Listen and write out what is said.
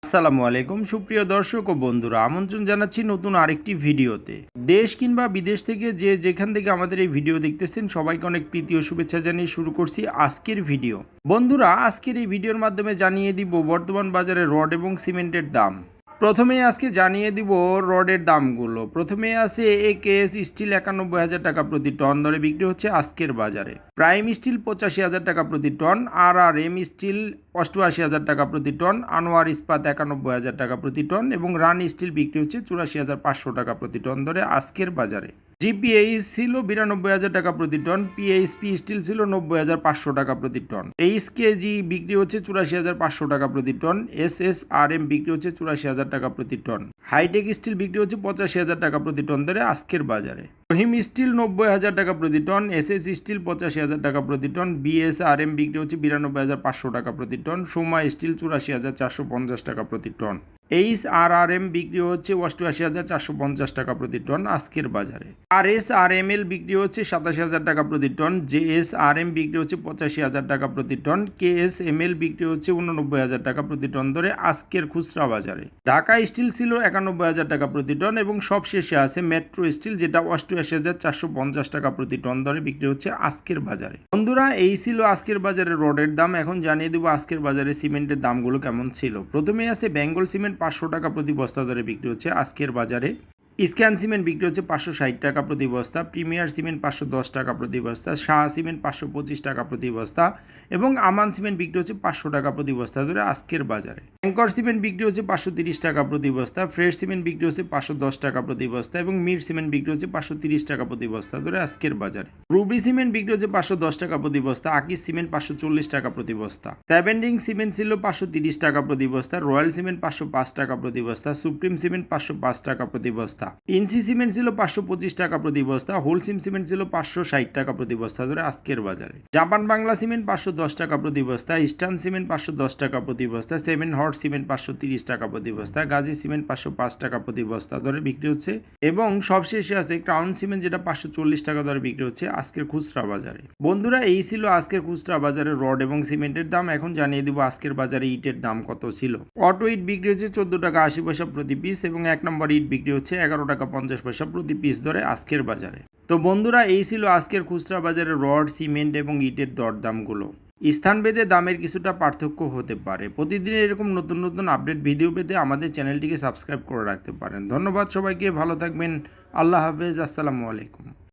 আসসালামু আলাইকুম সুপ্রিয় দর্শক ও বন্ধুরা, আমন্ত্রণ জানাচ্ছি নতুন আরেকটি ভিডিওতে। দেশ কিংবা বিদেশ থেকে যে যেখান থেকে আমাদের এই ভিডিও দেখতেছেন সবাইকে অনেক প্রীতি ও শুভেচ্ছা জানিয়ে শুরু করছি আজকের ভিডিও। বন্ধুরা, আজকের এই ভিডিওর মাধ্যমে জানিয়ে দিব বর্তমান বাজারে রড এবং সিমেন্টের দাম। প্রথমেই আজকে জানিয়ে দিব রডের দামগুলো। প্রথমে আছে একেএস স্টিল ৯১,০০০ টাকা প্রতি টন দরে বিক্রি হচ্ছে আজকের বাজারে। প্রাইম স্টিল ৮৫,০০০ টাকা প্রতি টন, RRM স্টিল ৮৮,০০০ টাকা প্রতি টন, আনোয়ার ইস্পাত ৯১,০০০ টাকা প্রতি টন এবং রানি স্টিল বিক্রি হচ্ছে ৮৪,৫০০ টাকা প্রতি টন দরে আজকের বাজারে। জিপিএইচ ছিল ৯২,০০০ টাকা প্রতি টন, পিএইচপি স্টিল ছিল ৯০,৫০০ টাকা প্রতি টন, এইচকেজি বিক্রি হচ্ছে ৮৪,৫০০ টাকা প্রতি টন, SSRM বিক্রি হচ্ছে ৮৪,০০০ টাকা প্রতি টন, হাইটেক স্টিল বিক্রি হচ্ছে ৮৫,০০০ টাকা প্রতি টন দরে আজকের বাজারে। রহিম স্টিল ৯০,০০০ টাকা প্রতি টন, SS স্টিল ৮৫,০০০ টাকা প্রতি টন, BSRM বিক্রি হচ্ছে ৯২,৫০০ টাকা প্রতি টন, সোমা স্টিল ৮৪,৪৫০ টাকা প্রতি টন, HRRM বিক্রি হচ্ছে ৮৮,৪৫০ টাকা প্রতি টন আজকের বাজারে। RSRML বিক্রি হচ্ছে ৮৭,০০০ টাকা প্রতি টন, JSRM বিক্রি হচ্ছে ৮৫,০০০ টাকা প্রতি টন, KSML বিক্রি হচ্ছে ৮৯,০০০ টাকা প্রতি টন ধরে আজকের খুচরা বাজারে। ঢাকা স্টিল ছিল ৯১,০০০ টাকা প্রতি টন এবং সবশেষে আছে মেট্রো স্টিল, যেটা ৮৮,৪৫০ টাকা প্রতি টন দরে বিক্রি হচ্ছে আজকের বাজারে। বন্ধুরা, এই ছিল আজকের বাজারে রডের দাম। এখন জানিয়ে দেবো আজকের বাজারে সিমেন্টের দামগুলো কেমন ছিল। প্রথমেই আছে বেঙ্গল সিমেন্ট ৫০০ টাকা প্রতি বস্তা দরে বিক্রি হচ্ছে আজকের বাজারে। স্ক্যান সিমেন্ট বিক্রি হচ্ছে ৫৬০ টাকা প্রতি বস্তা, প্রিমিয়ার সিমেন্ট ৫১০ টাকা প্রতি বস্তা, শাহ সিমেন্ট ৫২৫ টাকা প্রতি বস্তা এবং আমান সিমেন্ট বিক্রি হচ্ছে ৫০০ টাকা প্রতি বস্তা ধরে আজকের বাজারে। অ্যাঙ্কর সিমেন্ট বিক্রি হচ্ছে ৫৩০ টাকা প্রতি বস্তা, ফ্রেশ সিমেন্ট বিক্রি হচ্ছে ৫১০ টাকা প্রতি বস্তা এবং মির সিমেন্ট বিক্রি হচ্ছে ৫৩০ টাকা প্রতি বস্তা ধরে আজকের বাজারে। রুবি সিমেন্ট বিক্রি হচ্ছে ৫১০ টাকা প্রতি বস্তা, আকিস সিমেন্ট ৫৪০ টাকা প্রতি বস্তা, সেভেন্ডিং সিমেন্ট ছিল ৫৩০ টাকা প্রতি বস্তা, রয়্যাল সিমেন্ট ৫০৫ টাকা প্রতি বস্তা, সুপ্রিম সিমেন্ট ৫০৫ টাকা প্রতি বস্তা, ইনসি সিমেন্ট ছিল ৫২৫ টাকা প্রতি বস্তা, হোলসিম সিমেন্ট ছিল ৫৬০ টাকা প্রতি বস্তা ধরে আজকের বাজারে। জাপান বাংলা সিমেন্ট ৫১০ টাকা প্রতি বস্তা, ইস্টার্ন সিমেন্ট ৫১০ টাকা প্রতি বস্তা, সেভেন হর্স সিমেন্ট ৫৩০ টাকা প্রতি বস্তা, গাজী সিমেন্ট ৫০৫ টাকা প্রতি বস্তা ধরে বিক্রি হচ্ছে এবং সবশেষে আছে ক্রাউন সিমেন্ট, যেটা ৫৪০ টাকা দরে বিক্রি হচ্ছে আজকের খুচরা বাজারে। বন্ধুরা, এই ছিল আজকের খুচরা বাজারে রড এবং সিমেন্টের দাম। এখন জানিয়ে দিব আজকের বাজারে ইটের দাম কত ছিল। অটো ইট বিক্রি হচ্ছে ১৪ টাকা ৮০ পয়সা প্রতি পিস এবং ১ নম্বর ইট বিক্রি হচ্ছে ১১ টাকা ৫০ পয়সা প্রতি পিস ধরে আজকের বাজারে। তো বন্ধুরা, এই ছিল আজকের খুচরা বাজারে রড, সিমেন্ট এবং ইটের দরদামগুলো। স্থানভেদে দামের কিছুটা পার্থক্য হতে পারে। প্রতিদিন এরকম নতুন নতুন আপডেট ভিডিও পেতে আমাদের চ্যানেলটিকে সাবস্ক্রাইব করে রাখতে পারেন। ধন্যবাদ সবাইকে, ভালো থাকবেন। আল্লাহ হাফেজ, আসসালামু আলাইকুম।